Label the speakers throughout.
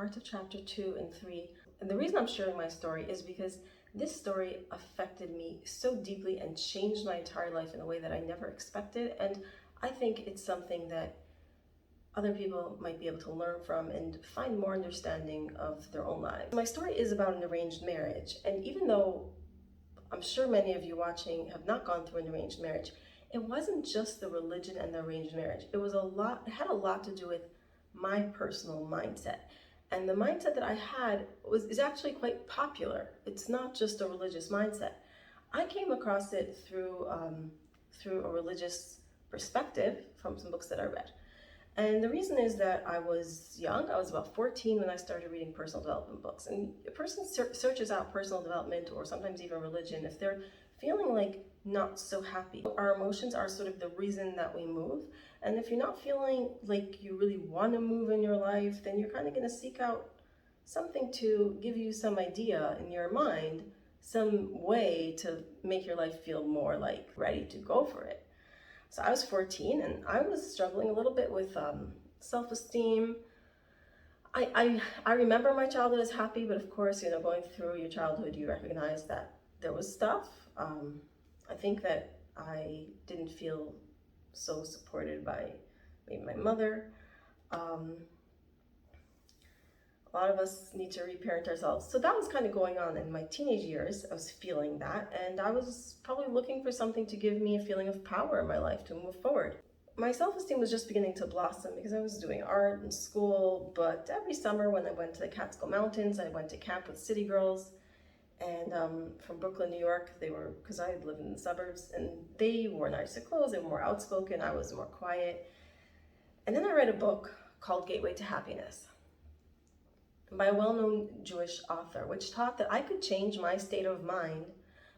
Speaker 1: parts of chapter 2 and 3. And the reason I'm sharing my story is because this story affected me so deeply and changed my entire life in a way that I never expected. And I think it's something that other people might be able to learn from and find more understanding of their own lives. My story is about an arranged marriage. And even though I'm sure many of you watching have not gone through an arranged marriage, it wasn't just the religion and the arranged marriage. It had a lot to do with my personal mindset. And the mindset that I had is actually quite popular. It's not just a religious mindset. I came across it through a religious perspective from some books that I read. And the reason is that I was young. I was about 14 when I started reading personal development books. And a person searches out personal development or sometimes even religion if they're feeling like not so happy. Our emotions are sort of the reason that we move. And if you're not feeling like you really want to move in your life, then you're kind of going to seek out something to give you some idea in your mind, some way to make your life feel more like ready to go for it. So I was 14 and I was struggling a little bit with self-esteem. I remember my childhood as happy, but of course, going through your childhood, you recognize that there was stuff. I think that I didn't feel so supported by maybe my mother. A lot of us need to reparent ourselves. So that was kind of going on in my teenage years. I was feeling that, and I was probably looking for something to give me a feeling of power in my life to move forward. My self-esteem was just beginning to blossom because I was doing art in school, but every summer when I went to the Catskill Mountains, I went to camp with city girls, and from Brooklyn, New York, because I lived in the suburbs, and they wore nicer clothes, they were more outspoken, I was more quiet. And then I read a book called Gateway to Happiness by a well-known Jewish author, which taught that I could change my state of mind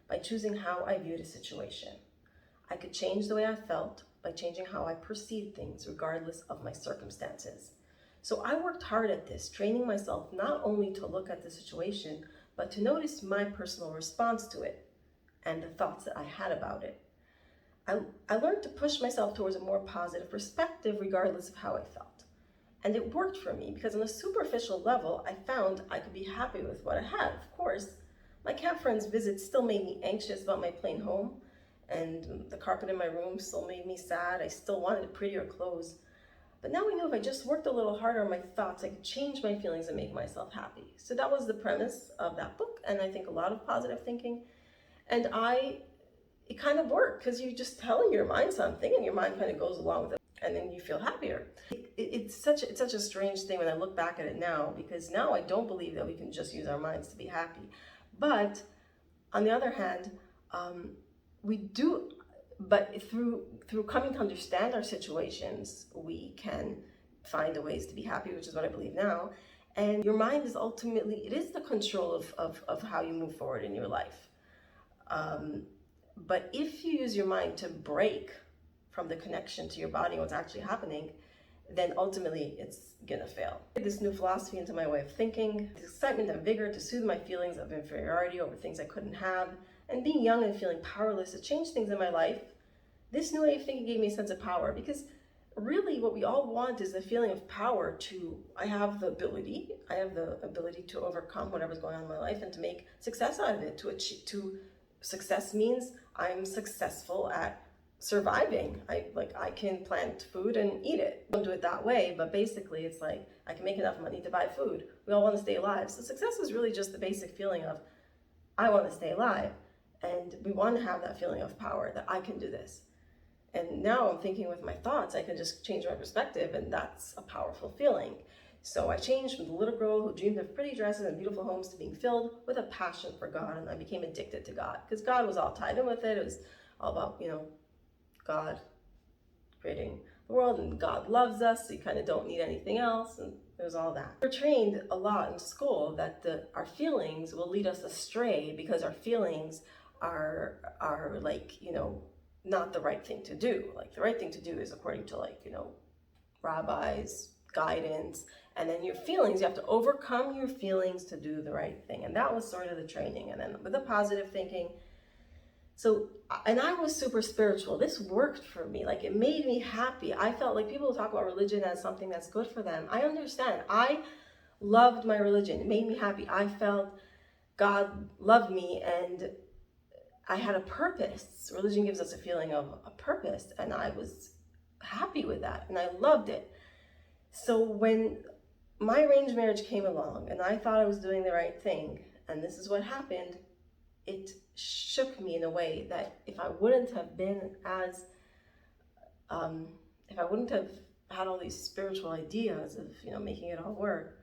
Speaker 1: by choosing how I viewed a situation. I could change the way I felt by changing how I perceived things, regardless of my circumstances. So I worked hard at this, training myself not only to look at the situation, but to notice my personal response to it and the thoughts that I had about it. I learned to push myself towards a more positive perspective, regardless of how I felt. And it worked for me because on a superficial level, I found I could be happy with what I had. Of course, my camp friends' visits still made me anxious about my plane home, and the carpet in my room still made me sad. I still wanted prettier clothes. But now I knew if I just worked a little harder on my thoughts, I could change my feelings and make myself happy. So that was the premise of that book, and I think a lot of positive thinking. And it kind of worked because you're just telling your mind something, and your mind kind of goes along with it, and then you feel happier. It's such a strange thing when I look back at it now, because now I don't believe that we can just use our minds to be happy. But on the other hand, we do. But through coming to understand our situations, we can find the ways to be happy, which is what I believe now. And your mind is ultimately, it is the control of how you move forward in your life. But if you use your mind to break from the connection to your body and what's actually happening, then ultimately it's gonna fail. This new philosophy into my way of thinking, the excitement and vigor to soothe my feelings of inferiority over things I couldn't have, and being young and feeling powerless to change things in my life, this new way of thinking gave me a sense of power, because really what we all want is the feeling of power I have the ability to overcome whatever's going on in my life and to make success out of it, success means I'm successful at surviving. I can plant food and eat it. I don't do it that way, but basically it's like I can make enough money to buy food. We all want to stay alive. So success is really just the basic feeling of I want to stay alive, and we want to have that feeling of power that I can do this. And now I'm thinking with my thoughts, I can just change my perspective, and that's a powerful feeling. So I changed from the little girl who dreamed of pretty dresses and beautiful homes to being filled with a passion for God, and I became addicted to God because God was all tied in with it. It was all about, God creating the world, and God loves us, so you kind of don't need anything else, and it was all that. We're trained a lot in school that our feelings will lead us astray because our feelings are like, not the right thing to do. Like the right thing to do is according to rabbis, guidance, and then your feelings, you have to overcome your feelings to do the right thing. And that was sort of the training. And then with the positive thinking, and I was super spiritual. This worked for me. Like it made me happy. I felt like people talk about religion as something that's good for them. I understand. I loved my religion. It made me happy. I felt God loved me and I had a purpose. Religion gives us a feeling of a purpose, and I was happy with that and I loved it. So when my arranged marriage came along and I thought I was doing the right thing, and this is what happened, it shook me in a way that if I wouldn't have been as, if I wouldn't have had all these spiritual ideas of, making it all work,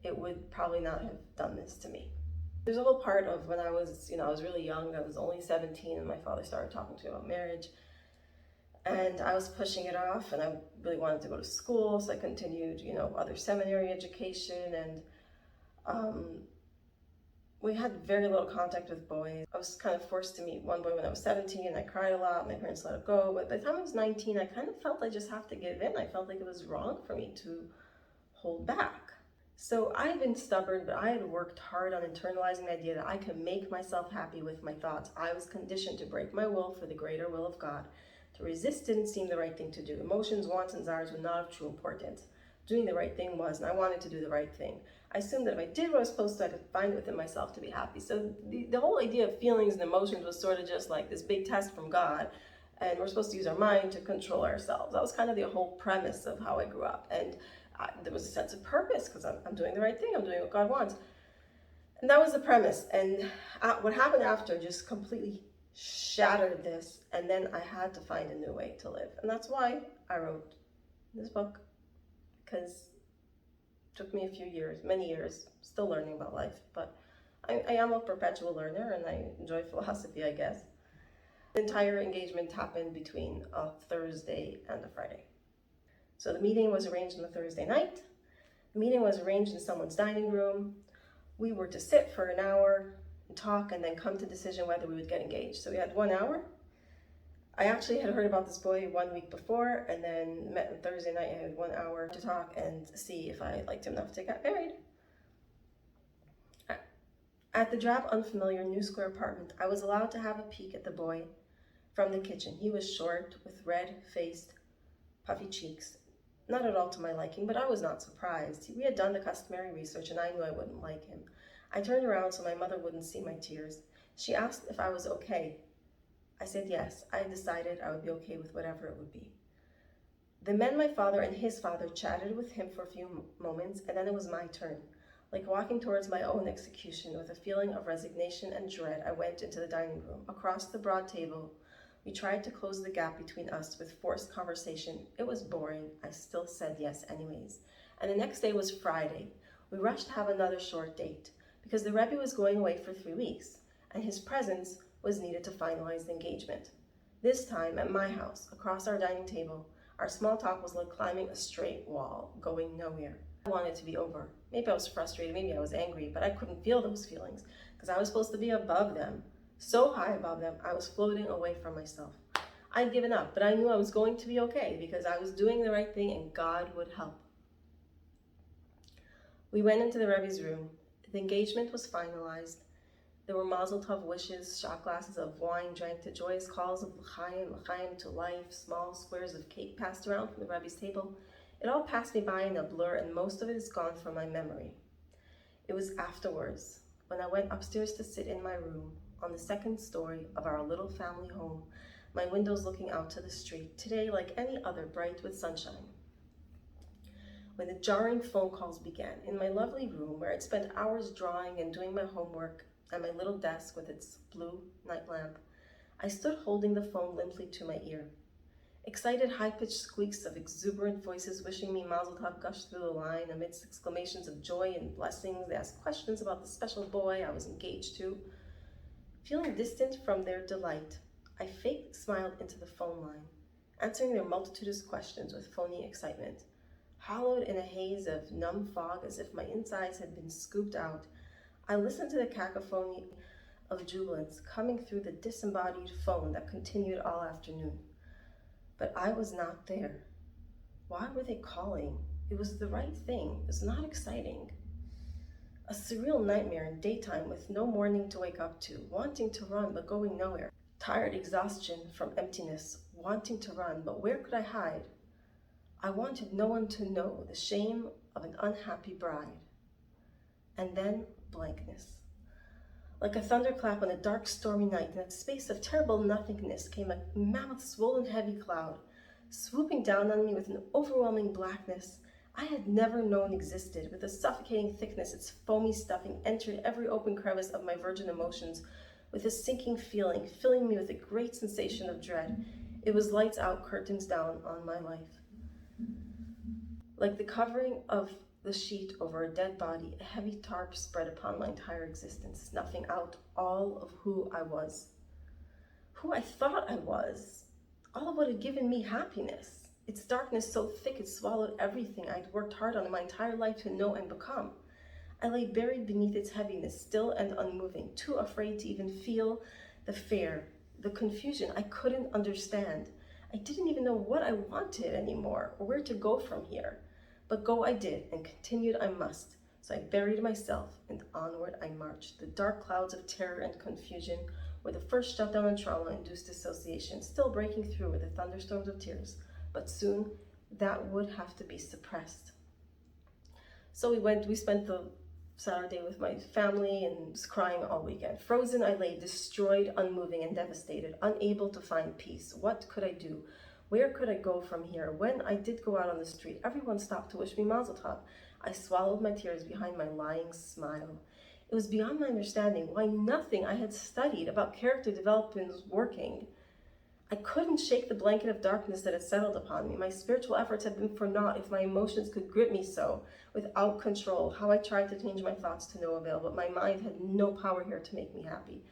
Speaker 1: it would probably not have done this to me. There's a whole part of when I was, I was really young. I was only 17 and my father started talking to me about marriage. And I was pushing it off and I really wanted to go to school. So I continued, other seminary education. And we had very little contact with boys. I was kind of forced to meet one boy when I was 17 and I cried a lot. My parents let it go. But by the time I was 19, I kind of felt I just have to give in. I felt like it was wrong for me to hold back. So I've been stubborn, but I had worked hard on internalizing the idea that I could make myself happy with my thoughts. I was conditioned to break my will for the greater will of God. To resist didn't seem the right thing to do. Emotions, wants, and desires were not of true importance. Doing the right thing was, and I wanted to do the right thing. I assumed that if I did what I was supposed to, I could find within myself to be happy. So the whole idea of feelings and emotions was sort of just like this big test from God, and we're supposed to use our mind to control ourselves. That was kind of the whole premise of how I grew up. And there was a sense of purpose because I'm doing the right thing. I'm doing what God wants. And that was the premise. And what happened after just completely shattered this. And then I had to find a new way to live. And that's why I wrote this book, because it took me a few years, many years, still learning about life. But I am a perpetual learner and I enjoy philosophy, I guess. The entire engagement happened between a Thursday and a Friday. So the meeting was arranged on a Thursday night. The meeting was arranged in someone's dining room. We were to sit for an hour and talk and then come to a decision whether we would get engaged. So we had 1 hour. I actually had heard about this boy 1 week before and then met on Thursday night. I had 1 hour to talk and see if I liked him enough to get married. At the drab, unfamiliar New Square apartment, I was allowed to have a peek at the boy from the kitchen. He was short, with red-faced, puffy cheeks. Not at all to my liking, but I was not surprised. We had done the customary research and I knew I wouldn't like him. I turned around so my mother wouldn't see my tears. She asked if I was okay. I said yes. I decided I would be okay with whatever it would be. The men, my father and his father, chatted with him for a few moments and then it was my turn. Like walking towards my own execution with a feeling of resignation and dread, I went into the dining room. Across the broad table, we tried to close the gap between us with forced conversation. It was boring. I still said yes anyways. And the next day was Friday. We rushed to have another short date because the Rebbe was going away for 3 weeks and his presence was needed to finalize the engagement. This time at my house, across our dining table, our small talk was like climbing a straight wall, going nowhere. I wanted it to be over. Maybe I was frustrated, maybe I was angry, but I couldn't feel those feelings because I was supposed to be above them. So high above them, I was floating away from myself. I'd given up, but I knew I was going to be okay because I was doing the right thing and God would help. We went into the Rebbe's room. The engagement was finalized. There were mazel tov wishes, shot glasses of wine drank to joyous calls of l'chaim, l'chaim to life, small squares of cake passed around from the Rebbe's table. It all passed me by in a blur and most of it is gone from my memory. It was afterwards, when I went upstairs to sit in my room, on the second story of our little family home, my windows looking out to the street, today like any other, bright with sunshine. When the jarring phone calls began, in my lovely room where I'd spent hours drawing and doing my homework, at my little desk with its blue night lamp, I stood holding the phone limply to my ear. Excited high-pitched squeaks of exuberant voices wishing me mazel tov gushed through the line amidst exclamations of joy and blessings. They asked questions about the special boy I was engaged to. Feeling distant from their delight, I fake smiled into the phone line, answering their multitudinous questions with phony excitement. Hollowed in a haze of numb fog as if my insides had been scooped out, I listened to the cacophony of jubilance coming through the disembodied phone that continued all afternoon. But I was not there. Why were they calling? It was the right thing. It was not exciting. A surreal nightmare in daytime with no morning to wake up to, wanting to run but going nowhere. Tired exhaustion from emptiness, wanting to run, but where could I hide? I wanted no one to know the shame of an unhappy bride. And then blankness. Like a thunderclap on a dark, stormy night, in that space of terrible nothingness came a mammoth, swollen, heavy cloud, swooping down on me with an overwhelming blackness I had never known existed. With a suffocating thickness, its foamy stuffing entered every open crevice of my virgin emotions, with a sinking feeling, filling me with a great sensation of dread. It was lights out, curtains down on my life. Like the covering of the sheet over a dead body, a heavy tarp spread upon my entire existence, snuffing out all of who I was, who I thought I was, all of what had given me happiness. Its darkness so thick it swallowed everything I'd worked hard on in my entire life to know and become. I lay buried beneath its heaviness, still and unmoving, too afraid to even feel the fear, the confusion I couldn't understand. I didn't even know what I wanted anymore, or where to go from here. But go I did, and continued I must. So I buried myself, and onward I marched. The dark clouds of terror and confusion were the first shutdown and trauma-induced dissociation, still breaking through with the thunderstorms of tears. But soon, that would have to be suppressed. So we spent the Saturday with my family and was crying all weekend. Frozen, I lay destroyed, unmoving, and devastated, unable to find peace. What could I do? Where could I go from here? When I did go out on the street, everyone stopped to wish me mazel tov. I swallowed my tears behind my lying smile. It was beyond my understanding why nothing I had studied about character development was working. I couldn't shake the blanket of darkness that had settled upon me. My spiritual efforts had been for naught if my emotions could grip me so, without control. How I tried to change my thoughts to no avail, but my mind had no power here to make me happy.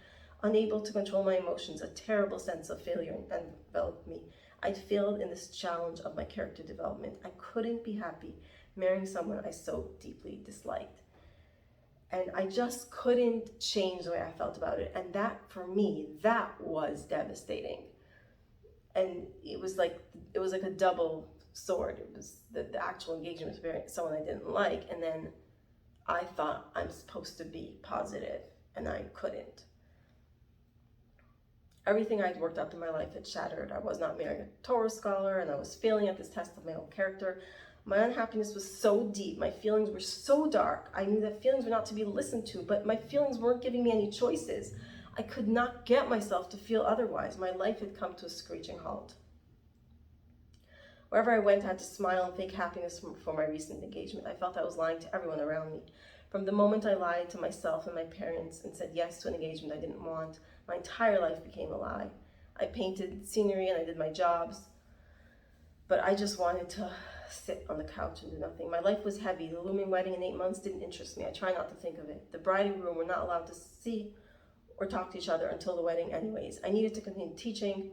Speaker 1: Unable to control my emotions, a terrible sense of failure enveloped me. I'd failed in this challenge of my character development. I couldn't be happy marrying someone I so deeply disliked. And I just couldn't change the way I felt about it. And that, for me, that was devastating. And it was like a double sword. It was the actual engagement was someone I didn't like. And then I thought I'm supposed to be positive, and I couldn't. Everything I'd worked up in my life had shattered. I was not marrying a Torah scholar, and I was failing at this test of my own character. My unhappiness was so deep. My feelings were so dark. I knew that feelings were not to be listened to, but my feelings weren't giving me any choices. I could not get myself to feel otherwise. My life had come to a screeching halt. Wherever I went, I had to smile and fake happiness for my recent engagement. I felt I was lying to everyone around me. From the moment I lied to myself and my parents and said yes to an engagement I didn't want, my entire life became a lie. I painted scenery and I did my jobs, but I just wanted to sit on the couch and do nothing. My life was heavy. The looming wedding in 8 months didn't interest me. I try not to think of it. The bride and groom were not allowed to see or talk to each other until the wedding anyways. I needed to continue teaching.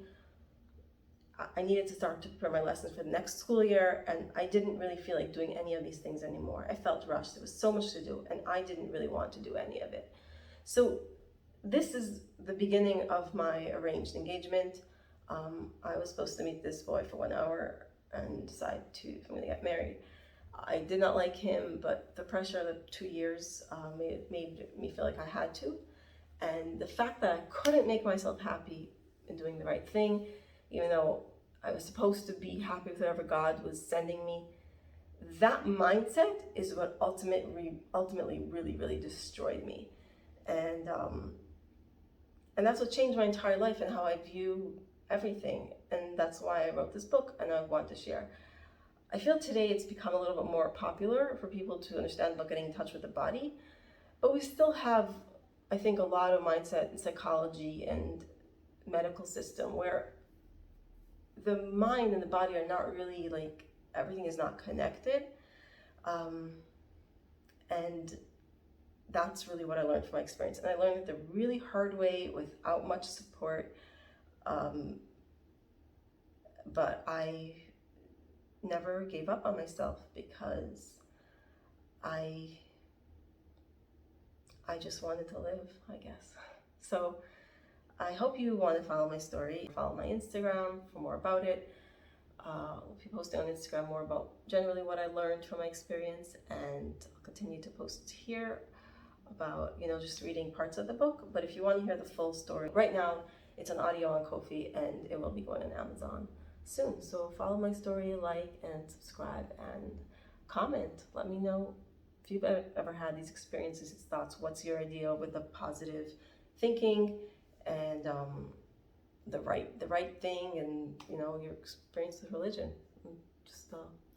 Speaker 1: I needed to start to prepare my lessons for the next school year, and I didn't really feel like doing any of these things anymore. I felt rushed. There was so much to do, and I didn't really want to do any of it. So this is the beginning of my arranged engagement. I was supposed to meet this boy for 1 hour and decide if I'm going to get married. I did not like him, but the pressure of the 2 years made me feel like I had to. And the fact that I couldn't make myself happy in doing the right thing, even though I was supposed to be happy with whatever God was sending me, that mindset is what ultimately really, really destroyed me. And that's what changed my entire life and how I view everything. And that's why I wrote this book, and I want to share. I feel today it's become a little bit more popular for people to understand about getting in touch with the body, but we still have, I think, a lot of mindset and psychology and medical system where the mind and the body are not really everything is not connected. And that's really what I learned from my experience. And I learned it the really hard way without much support. But I never gave up on myself because I just wanted to live, I guess. So I hope you want to follow my story. Follow my Instagram for more about it. I'll be posting on Instagram more about generally what I learned from my experience, and I'll continue to post here about, just reading parts of the book. But if you want to hear the full story, right now it's on audio on Kofi, and it will be going on Amazon soon. So follow my story, like and subscribe and comment. Let me know if you've ever had these experiences, these thoughts, what's your idea with the positive thinking and the right thing, and your experience with religion? Just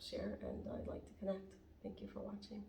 Speaker 1: share, and I'd like to connect. Thank you for watching.